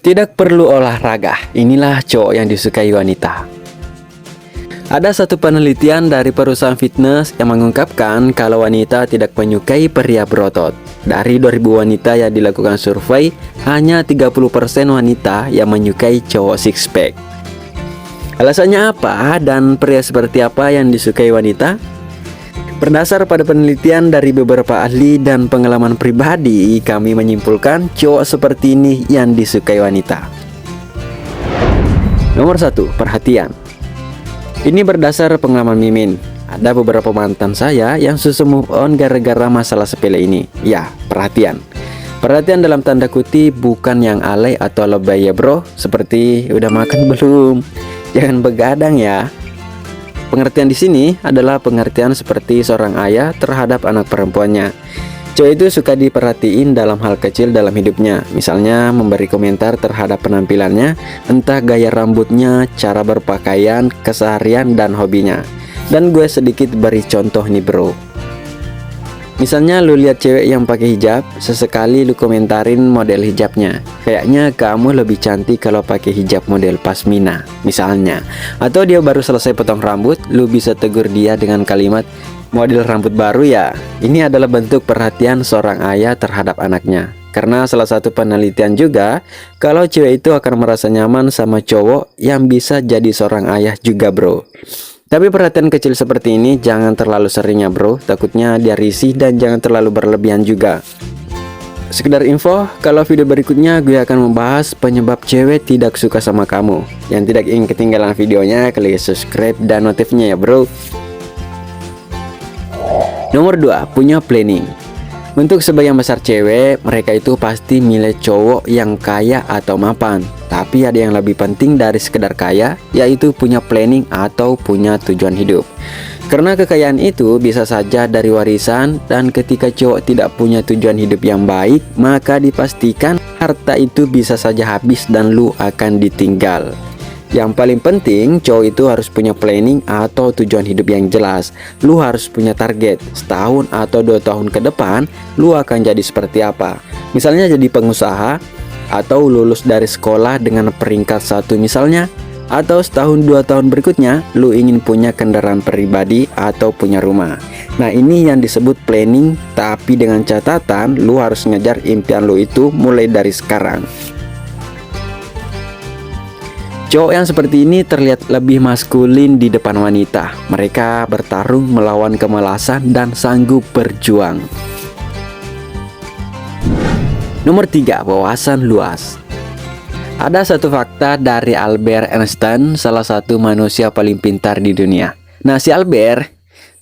Tidak perlu olahraga, inilah cowok yang disukai wanita. Ada satu penelitian dari perusahaan fitness yang mengungkapkan kalau wanita tidak menyukai pria berotot. Dari 2000 wanita yang dilakukan survei, hanya 30% wanita yang menyukai cowok six pack. Alasannya apa dan pria seperti apa yang disukai wanita? Berdasar pada penelitian dari beberapa ahli dan pengalaman pribadi, kami menyimpulkan cowok seperti ini yang disukai wanita. Nomor 1, perhatian. Ini berdasar pengalaman Mimin. Ada beberapa mantan saya yang susah move on gara-gara masalah sepele ini. Ya, perhatian. Perhatian dalam tanda kutip, bukan yang alay atau lebay ya bro. Seperti udah makan belum? Jangan begadang ya. Pengertian di sini adalah pengertian seperti seorang ayah terhadap anak perempuannya. Cowok itu suka diperhatiin dalam hal kecil dalam hidupnya. Misalnya memberi komentar terhadap penampilannya, entah gaya rambutnya, cara berpakaian, keseharian, dan hobinya. Dan gue sedikit beri contoh nih bro. Misalnya lu lihat cewek yang pakai hijab, sesekali lu komentarin model hijabnya. Kayaknya kamu lebih cantik kalau pakai hijab model pasmina, misalnya. Atau dia baru selesai potong rambut, lu bisa tegur dia dengan kalimat, model rambut baru ya. Ini adalah bentuk perhatian seorang ayah terhadap anaknya. Karena salah satu penelitian juga, kalau cewek itu akan merasa nyaman sama cowok yang bisa jadi seorang ayah juga bro. Tapi perhatian kecil seperti ini jangan terlalu sering ya bro, takutnya dia risih dan jangan terlalu berlebihan juga. Sekedar info, kalau video berikutnya gue akan membahas penyebab cewek tidak suka sama kamu. Yang tidak ingin ketinggalan videonya, klik subscribe dan notifnya ya bro. Nomor 2, punya planning. Untuk sebagian besar cewek, mereka itu pasti milih cowok yang kaya atau mapan. Tapi ada yang lebih penting dari sekedar kaya, yaitu punya planning atau punya tujuan hidup. Karena kekayaan itu bisa saja dari warisan, dan ketika cowok tidak punya tujuan hidup yang baik, maka dipastikan harta itu bisa saja habis dan lu akan ditinggal. Yang paling penting, cowok itu harus punya planning atau tujuan hidup yang jelas. Lu harus punya target, setahun atau 2 tahun ke depan, lu akan jadi seperti apa. Misalnya jadi pengusaha, atau lulus dari sekolah dengan peringkat 1 misalnya. Atau setahun 2 tahun berikutnya, lu ingin punya kendaraan pribadi atau punya rumah. Nah ini yang disebut planning, tapi dengan catatan, lu harus ngejar impian lu itu mulai dari sekarang. Cowok yang seperti ini terlihat lebih maskulin di depan wanita. Mereka bertarung melawan kemalasan dan sanggup berjuang. Nomor 3, wawasan luas. Ada satu fakta dari Albert Einstein, salah satu manusia paling pintar di dunia. Nah si Albert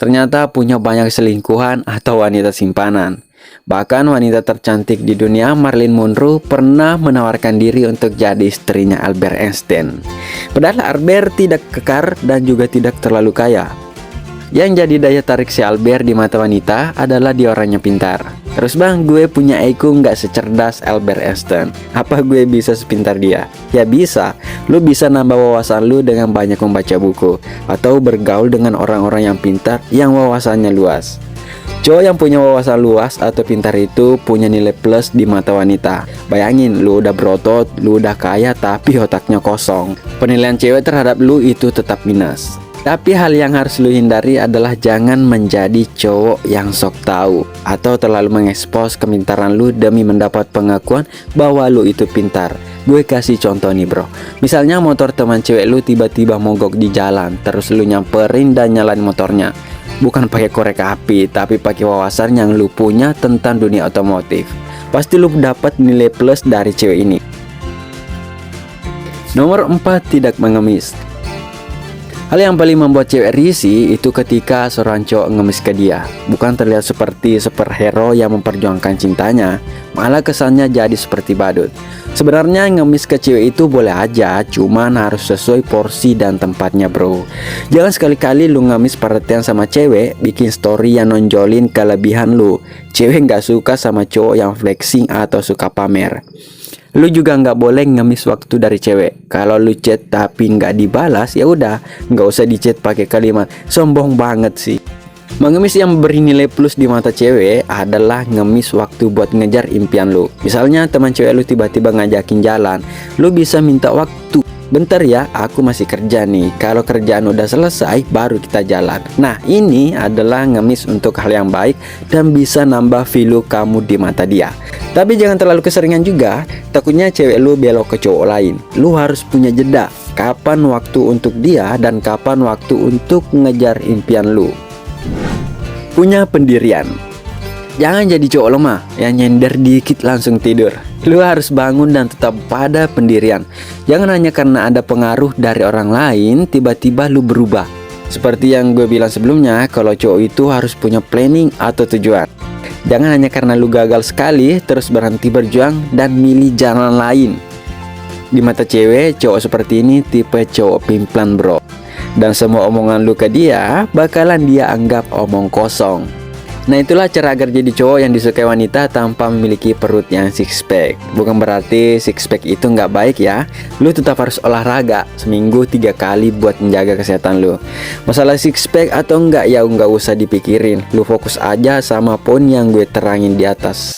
ternyata punya banyak selingkuhan atau wanita simpanan. Bahkan wanita tercantik di dunia, Marilyn Monroe, pernah menawarkan diri untuk jadi istrinya Albert Einstein. Padahal Albert tidak kekar dan juga tidak terlalu kaya. Yang jadi daya tarik si Albert di mata wanita adalah dia orangnya pintar. Terus bang, gue punya IQ nggak secerdas Albert Einstein. Apa gue bisa sepintar dia? Ya bisa. Lu bisa nambah wawasan lu dengan banyak membaca buku, atau bergaul dengan orang-orang yang pintar yang wawasannya luas. Cowok yang punya wawasan luas atau pintar itu punya nilai plus di mata wanita. Bayangin, lu udah berotot, lu udah kaya tapi otaknya kosong. Penilaian cewek terhadap lu itu tetap minus. Tapi hal yang harus lu hindari adalah jangan menjadi cowok yang sok tahu atau terlalu mengekspos kepintaran lu demi mendapat pengakuan bahwa lu itu pintar. Gue kasih contoh nih bro. Misalnya motor teman cewek lu tiba-tiba mogok di jalan, terus lu nyamperin dan nyalain motornya. Bukan pakai korek api, tapi pakai wawasan yang lu punya tentang dunia otomotif. Pasti lu dapat nilai plus dari cewek ini. Nomor 4, tidak mengemis. Hal yang paling membuat cewek risih itu ketika seorang cowok ngemis ke dia. Bukan terlihat seperti superhero yang memperjuangkan cintanya, malah kesannya jadi seperti badut. Sebenarnya ngemis ke cewek itu boleh aja, cuman harus sesuai porsi dan tempatnya bro. Jangan sekali-kali lu ngemis perhatian sama cewek, bikin story yang nonjolin kelebihan lu. Cewek nggak suka sama cowok yang flexing atau suka pamer. Lu juga nggak boleh ngemis waktu dari cewek. Kalau lu chat tapi nggak dibalas, ya udah, nggak usah di chat pakai kalimat sombong banget sih. Mengemis yang bernilai plus di mata cewek adalah ngemis waktu buat ngejar impian lu. Misalnya teman cewek lu tiba-tiba ngajakin jalan, lu bisa minta waktu. Bentar ya, aku masih kerja nih. Kalau kerjaan udah selesai, baru kita jalan. Nah, ini adalah ngemis untuk hal yang baik dan bisa nambah value kamu di mata dia. Tapi jangan terlalu keseringan juga, takutnya cewek lu belok ke cowok lain. Lu harus punya jeda. Kapan waktu untuk dia dan kapan waktu untuk ngejar impian lu. Punya pendirian. Jangan jadi cowok lemah yang nyender dikit langsung tidur. Lu harus bangun dan tetap pada pendirian. Jangan hanya karena ada pengaruh dari orang lain tiba-tiba lu berubah. Seperti yang gue bilang sebelumnya, kalau cowok itu harus punya planning atau tujuan. Jangan hanya karena lu gagal sekali terus berhenti berjuang dan milih jalan lain. Di mata cewek, cowok seperti ini tipe cowok pimplan bro. Dan semua omongan lu ke dia bakalan dia anggap omong kosong. Nah, itulah cara agar jadi cowok yang disukai wanita tanpa memiliki perut yang six pack. Bukan berarti six pack itu nggak baik ya. Lu tetap harus olahraga seminggu 3 kali buat menjaga kesehatan lu. Masalah six pack atau enggak ya nggak usah dipikirin. Lu fokus aja sama poin yang gue terangin di atas.